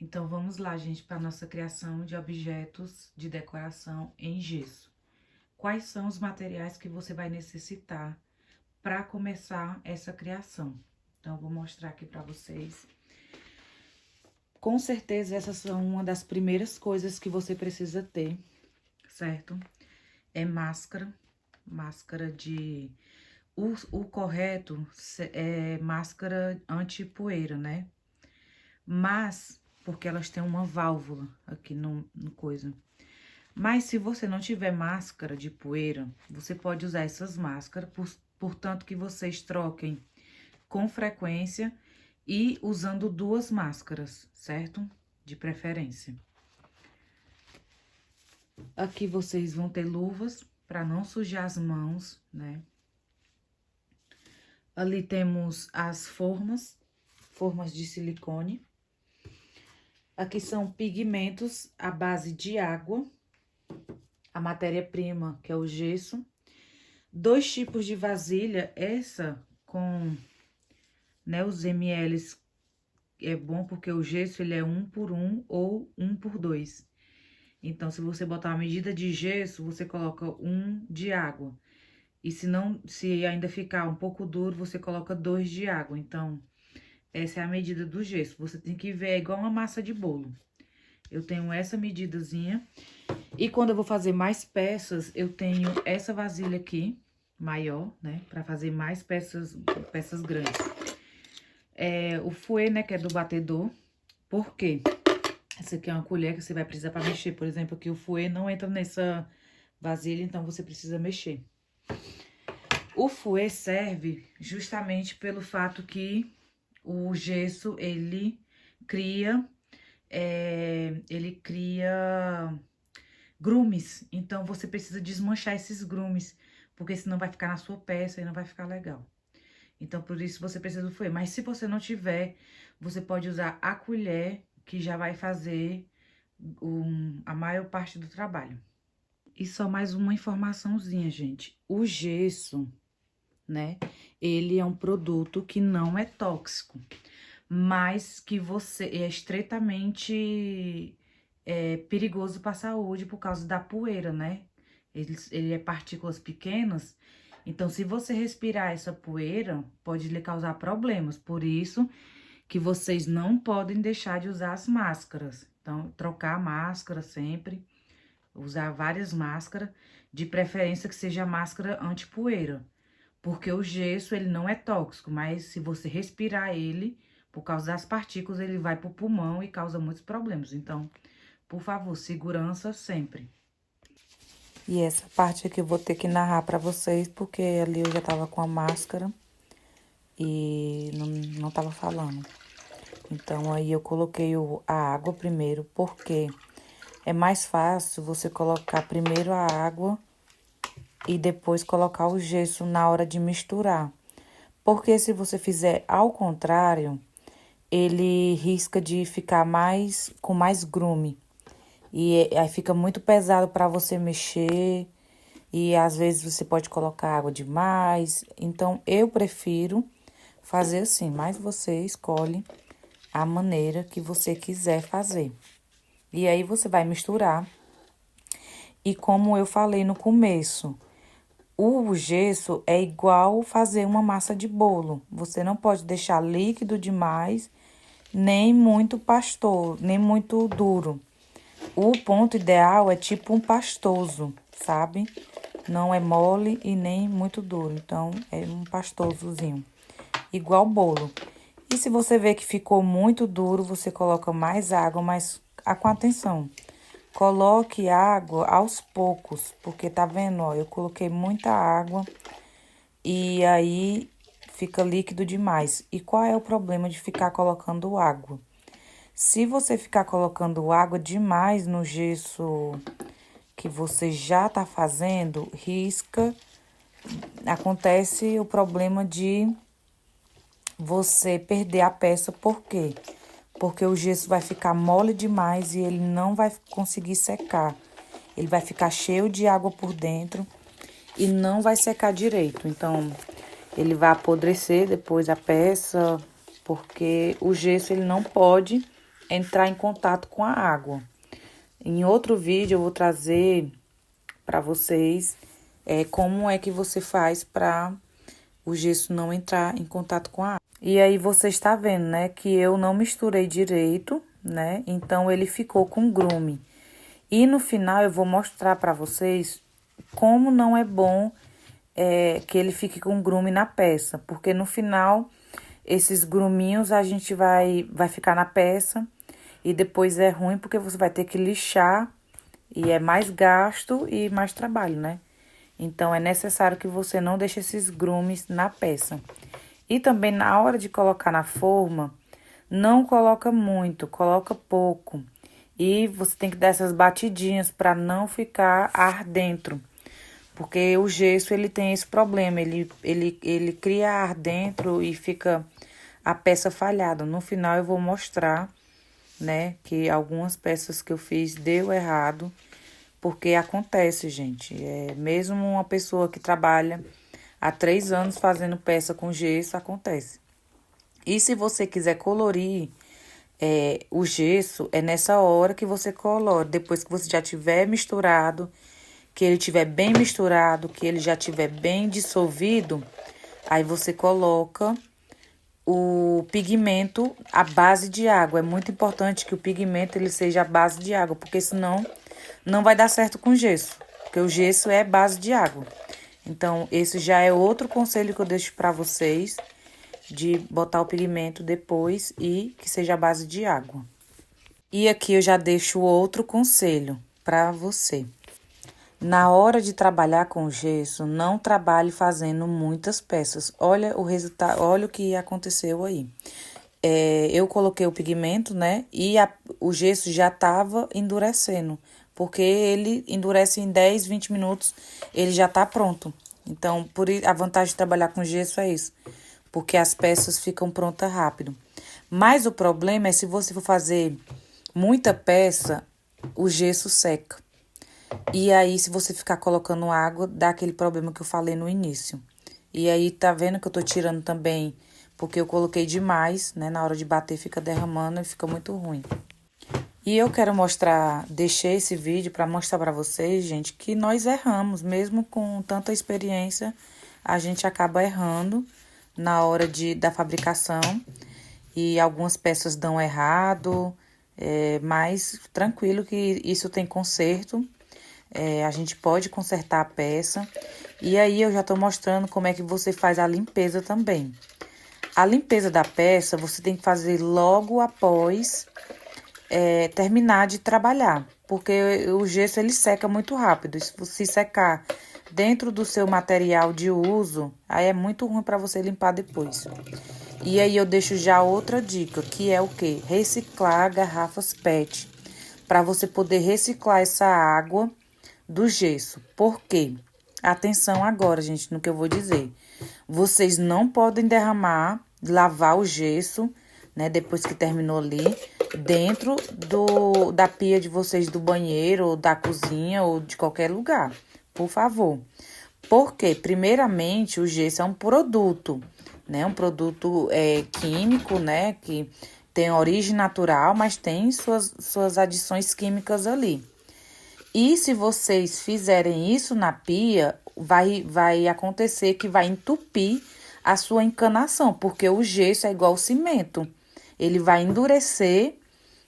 Então, vamos lá, gente, para nossa criação de objetos de decoração em gesso. Quais são os materiais que você vai necessitar para começar essa criação? Então, eu vou mostrar aqui para vocês. Com certeza, essas são uma das primeiras coisas que você precisa ter, certo? É máscara, máscara de... O correto é máscara anti-poeira, né? Mas, porque elas têm uma válvula aqui no coisa. Mas se você não tiver máscara de poeira, você pode usar essas máscaras, portanto que vocês troquem com frequência e usando duas máscaras, certo? De preferência. Aqui vocês vão ter luvas para não sujar as mãos, né? Ali temos as formas de silicone. Aqui são pigmentos à base de água. A matéria-prima, que é o gesso. 2 tipos de vasilha, essa com, né, os ml é bom porque o gesso ele é 1 por 1 ou 1 por 2. Então, se você botar uma medida de gesso, você coloca 1 de água. E se ainda ficar um pouco duro, você coloca 2 de água. Então, essa é a medida do gesso. Você tem que ver, é igual uma massa de bolo. Eu tenho essa medidazinha. E quando eu vou fazer mais peças, eu tenho essa vasilha aqui, maior, né? Pra fazer mais peças grandes. O fouet, né, que é do batedor. Por quê? Essa aqui é uma colher que você vai precisar pra mexer. Por exemplo, aqui o fouet não entra nessa vasilha, então você precisa mexer. O fouet serve justamente pelo fato que o gesso, ele cria grumes. Então, você precisa desmanchar esses grumes, porque senão vai ficar na sua peça e não vai ficar legal. Então, por isso, você precisa do fouet. Mas se você não tiver, você pode usar a colher, que já vai fazer a maior parte do trabalho. E só mais uma informaçãozinha, gente. O gesso, né, ele é um produto que não é tóxico, mas que você é estreitamente perigoso para a saúde por causa da poeira, né? Ele é partículas pequenas, então se você respirar essa poeira, pode lhe causar problemas. Por isso que vocês não podem deixar de usar as máscaras. Então, trocar a máscara sempre, usar várias máscaras, de preferência que seja máscara anti-poeira. Porque o gesso, ele não é tóxico, mas se você respirar ele, por causa das partículas, ele vai pro pulmão e causa muitos problemas. Então, por favor, segurança sempre. E essa parte aqui eu vou ter que narrar pra vocês, porque ali eu já tava com a máscara e não tava falando. Então, aí eu coloquei a água primeiro, porque é mais fácil você colocar primeiro a água e depois colocar o gesso na hora de misturar. Porque se você fizer ao contrário, ele risca de ficar com mais grume. E aí fica muito pesado para você mexer. E às vezes você pode colocar água demais. Então, eu prefiro fazer assim, mas você escolhe a maneira que você quiser fazer. E aí, você vai misturar. E como eu falei no começo, o gesso é igual fazer uma massa de bolo. Você não pode deixar líquido demais, nem muito pastoso, nem muito duro. O ponto ideal é tipo um pastoso, sabe? Não é mole e nem muito duro. Então, é um pastosozinho, igual bolo. E se você vê que ficou muito duro, você coloca mais água, mas com atenção. Coloque água aos poucos, porque tá vendo, ó, eu coloquei muita água e aí fica líquido demais. E qual é o problema de ficar colocando água? Se você ficar colocando água demais no gesso que você já tá fazendo, acontece o problema de você perder a peça. Por quê? Porque o gesso vai ficar mole demais e ele não vai conseguir secar. Ele vai ficar cheio de água por dentro e não vai secar direito. Então, ele vai apodrecer depois a peça, porque o gesso ele não pode entrar em contato com a água. Em outro vídeo eu vou trazer para vocês como é que você faz para o gesso não entrar em contato com a água. E aí você está vendo, né, que eu não misturei direito, né? Então ele ficou com grume. E no final eu vou mostrar para vocês como não é bom que ele fique com grume na peça, porque no final esses gruminhos a gente vai ficar na peça e depois é ruim porque você vai ter que lixar e é mais gasto e mais trabalho, né? Então é necessário que você não deixe esses grumes na peça. E também na hora de colocar na forma, não coloca muito, coloca pouco. E você tem que dar essas batidinhas para não ficar ar dentro. Porque o gesso, ele tem esse problema, ele cria ar dentro e fica a peça falhada. No final eu vou mostrar, né, que algumas peças que eu fiz deu errado. Porque acontece, gente. Mesmo uma pessoa que trabalha há 3 anos fazendo peça com gesso, acontece. E se você quiser colorir o gesso, é nessa hora que você colore. Depois que você já tiver misturado, que ele tiver bem misturado, que ele já tiver bem dissolvido, aí você coloca o pigmento à base de água. É muito importante que o pigmento ele seja à base de água, porque senão não vai dar certo com gesso, porque o gesso é base de água. Então, esse já é outro conselho que eu deixo para vocês, de botar o pigmento depois e que seja a base de água. E aqui eu já deixo outro conselho para você. Na hora de trabalhar com gesso, não trabalhe fazendo muitas peças. Olha o resultado, olha o que aconteceu aí. Eu coloquei o pigmento, né? E o gesso já tava endurecendo, porque ele endurece em 10, 20 minutos, ele já tá pronto. Então, a vantagem de trabalhar com gesso é isso, porque as peças ficam prontas rápido. Mas o problema é se você for fazer muita peça, o gesso seca. E aí, se você ficar colocando água, dá aquele problema que eu falei no início. E aí, tá vendo que eu tô tirando também, porque eu coloquei demais, né? Na hora de bater fica derramando e fica muito ruim. E eu quero mostrar, deixei esse vídeo para mostrar para vocês, gente, que nós erramos, mesmo com tanta experiência, a gente acaba errando na hora da fabricação. E algumas peças dão errado, mas tranquilo que isso tem conserto. A gente pode consertar a peça. E aí eu já tô mostrando como é que você faz a limpeza também. A limpeza da peça você tem que fazer logo após terminar de trabalhar, porque o gesso ele seca muito rápido. Se você secar dentro do seu material de uso, aí é muito ruim para você limpar depois. E aí eu deixo já outra dica, que é o quê? Reciclar garrafas PET, para você poder reciclar essa água do gesso. Por quê? Atenção agora, gente, no que eu vou dizer. Vocês não podem derramar, lavar o gesso, né, depois que terminou ali, dentro da pia de vocês, do banheiro, ou da cozinha, ou de qualquer lugar, por favor. Porque, primeiramente, o gesso é um produto, né, um produto químico, né, que tem origem natural, mas tem suas adições químicas ali. E se vocês fizerem isso na pia, vai acontecer que vai entupir a sua encanação, porque o gesso é igual ao cimento. Ele vai endurecer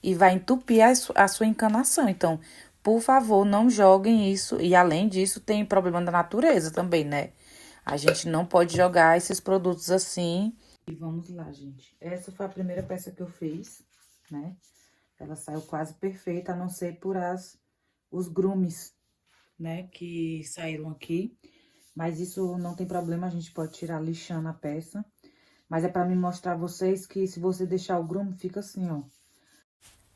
e vai entupir a sua encanação. Então, por favor, não joguem isso. E além disso, tem problema da natureza também, né? A gente não pode jogar esses produtos assim. E vamos lá, gente. Essa foi a primeira peça que eu fiz, né? Ela saiu quase perfeita, a não ser por os grumes, né, que saíram aqui. Mas isso não tem problema, a gente pode tirar lixando a peça. Mas é pra me mostrar a vocês que se você deixar o grume, fica assim, ó.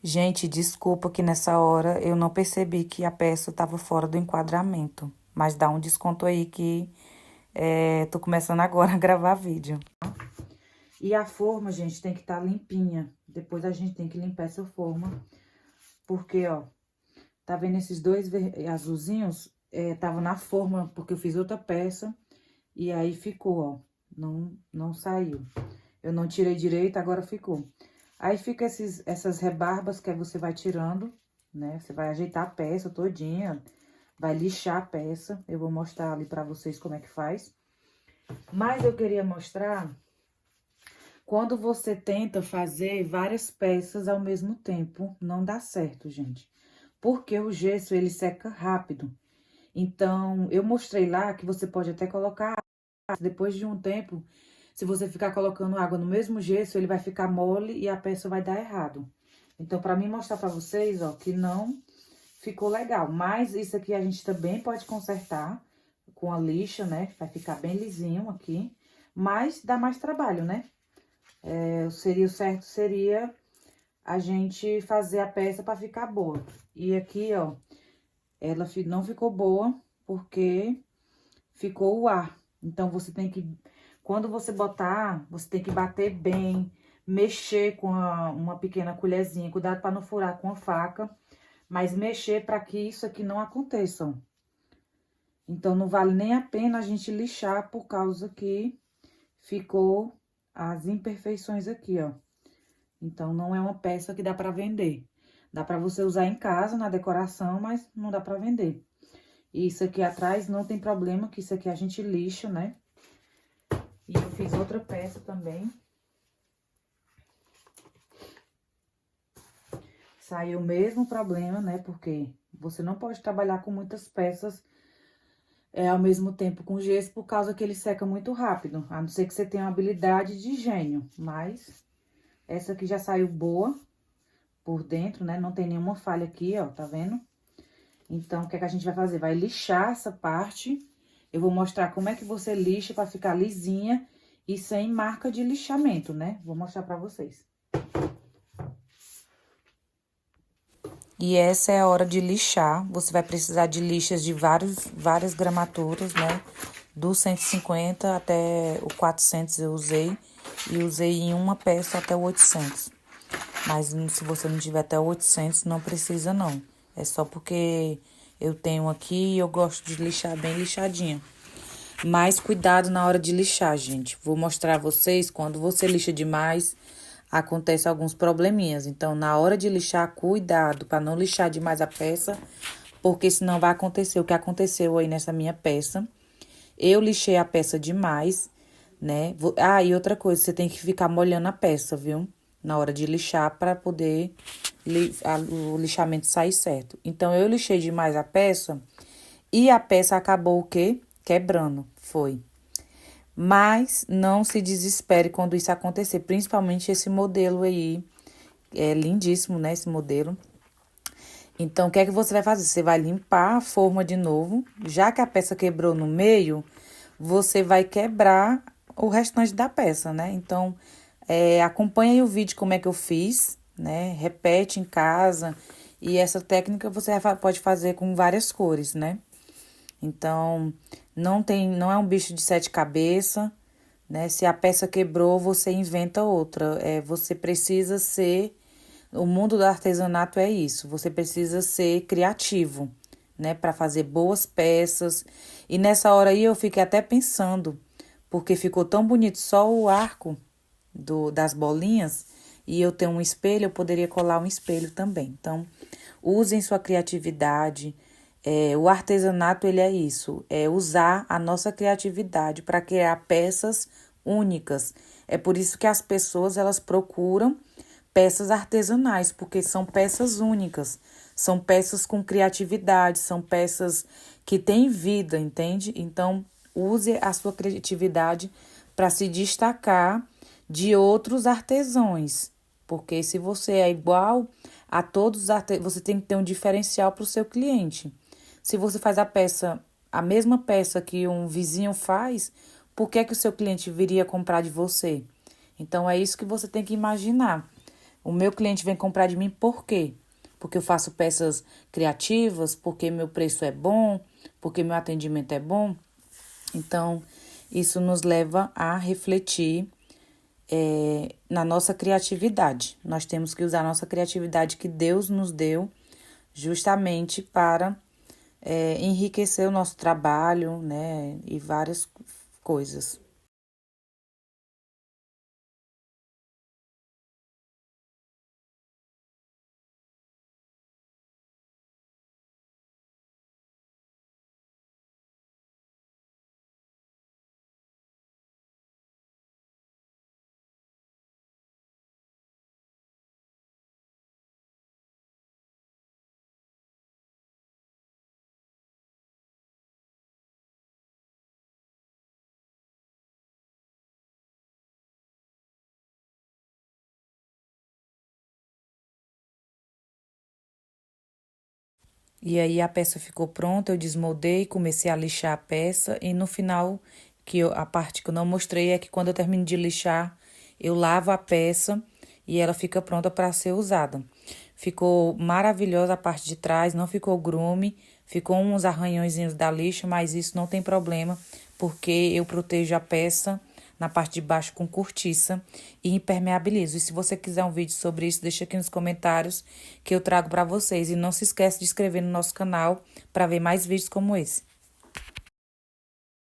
Gente, desculpa que nessa hora eu não percebi que a peça tava fora do enquadramento. Mas dá um desconto aí que tô começando agora a gravar vídeo. E a forma, gente, tem que estar limpinha. Depois a gente tem que limpar essa forma. Porque, ó, tá vendo esses dois azulzinhos? Tava na forma, porque eu fiz outra peça. E aí ficou, ó. Não saiu. Eu não tirei direito, agora ficou. Aí fica essas rebarbas que aí você vai tirando, né? Você vai ajeitar a peça todinha, vai lixar a peça. Eu vou mostrar ali pra vocês como é que faz. Mas eu queria mostrar quando você tenta fazer várias peças ao mesmo tempo, não dá certo, gente. Porque o gesso, ele seca rápido. Então, eu mostrei lá que você pode até colocar, depois de um tempo, se você ficar colocando água no mesmo gesso, ele vai ficar mole e a peça vai dar errado. Então, pra mim mostrar pra vocês, ó, que não ficou legal. Mas isso aqui a gente também pode consertar com a lixa, né? Vai ficar bem lisinho aqui. Mas dá mais trabalho, né? O certo seria a gente fazer a peça pra ficar boa. E aqui, ó, ela não ficou boa porque ficou o ar. Então, você tem que, quando você botar, você tem que bater bem, mexer com uma pequena colherzinha. Cuidado para não furar com a faca, mas mexer para que isso aqui não aconteça, ó. Então, não vale nem a pena a gente lixar por causa que ficou as imperfeições aqui, ó. Então, não é uma peça que dá para vender. Dá para você usar em casa, na decoração, mas não dá para vender. E isso aqui atrás não tem problema, que isso aqui a gente lixa, né? E eu fiz outra peça também. Saiu o mesmo problema, né? Porque você não pode trabalhar com muitas peças ao mesmo tempo com gesso, por causa que ele seca muito rápido. A não ser que você tenha uma habilidade de gênio. Mas essa aqui já saiu boa por dentro, né? Não tem nenhuma falha aqui, ó, tá vendo? Então, o que é que a gente vai fazer? Vai lixar essa parte. Eu vou mostrar como é que você lixa pra ficar lisinha e sem marca de lixamento, né? Vou mostrar pra vocês. E essa é a hora de lixar. Você vai precisar de lixas de várias gramaturas, né? Do 150 até o 400 eu usei. E usei em uma peça até o 800. Mas se você não tiver até o 800, não precisa não. É só porque eu tenho aqui e eu gosto de lixar bem lixadinha. Mas cuidado na hora de lixar, gente. Vou mostrar a vocês, quando você lixa demais, acontece alguns probleminhas. Então, na hora de lixar, cuidado para não lixar demais a peça, porque senão vai acontecer o que aconteceu aí nessa minha peça. Eu lixei a peça demais, né? E outra coisa, você tem que ficar molhando a peça, viu? Na hora de lixar, para poder o lixamento sair certo. Então, eu lixei demais a peça e a peça acabou o quê? Quebrando, foi. Mas não se desespere quando isso acontecer, principalmente esse modelo aí. É lindíssimo, né, esse modelo. Então, o que é que você vai fazer? Você vai limpar a forma de novo. Já que a peça quebrou no meio, você vai quebrar o restante da peça, né? Então, acompanha aí o vídeo como é que eu fiz, né? Repete em casa. E essa técnica você pode fazer com várias cores, né? Então, não é um bicho de sete cabeças, né? Se a peça quebrou, você inventa outra. Você precisa ser... O mundo do artesanato é isso. Você precisa ser criativo, né? Para fazer boas peças. E nessa hora aí eu fiquei até pensando, porque ficou tão bonito só o arco das bolinhas. E eu tenho um espelho, eu poderia colar um espelho também. Então, usem sua criatividade. O artesanato, ele é isso. É usar a nossa criatividade para criar peças únicas. É por isso que as pessoas, elas procuram peças artesanais, porque são peças únicas, são peças com criatividade, são peças que têm vida, entende? Então, use a sua criatividade para se destacar de outros artesãos, porque se você é igual a todos os artesãos, você tem que ter um diferencial para o seu cliente. Se você faz a mesma peça que um vizinho faz, por que que o seu cliente viria comprar de você? Então, é isso que você tem que imaginar. O meu cliente vem comprar de mim por quê? Porque eu faço peças criativas, porque meu preço é bom, porque meu atendimento é bom. Então, isso nos leva a refletir na nossa criatividade. Nós temos que usar a nossa criatividade que Deus nos deu justamente para enriquecer o nosso trabalho, né? E várias coisas. E aí a peça ficou pronta, eu desmoldei, comecei a lixar a peça e no final, a parte que eu não mostrei é que quando eu termino de lixar, eu lavo a peça e ela fica pronta para ser usada. Ficou maravilhosa a parte de trás, não ficou grume, ficou uns arranhõezinhos da lixa, mas isso não tem problema, porque eu protejo a peça na parte de baixo com cortiça e impermeabilizo. E se você quiser um vídeo sobre isso, deixa aqui nos comentários que eu trago para vocês. E não se esquece de inscrever no nosso canal para ver mais vídeos como esse.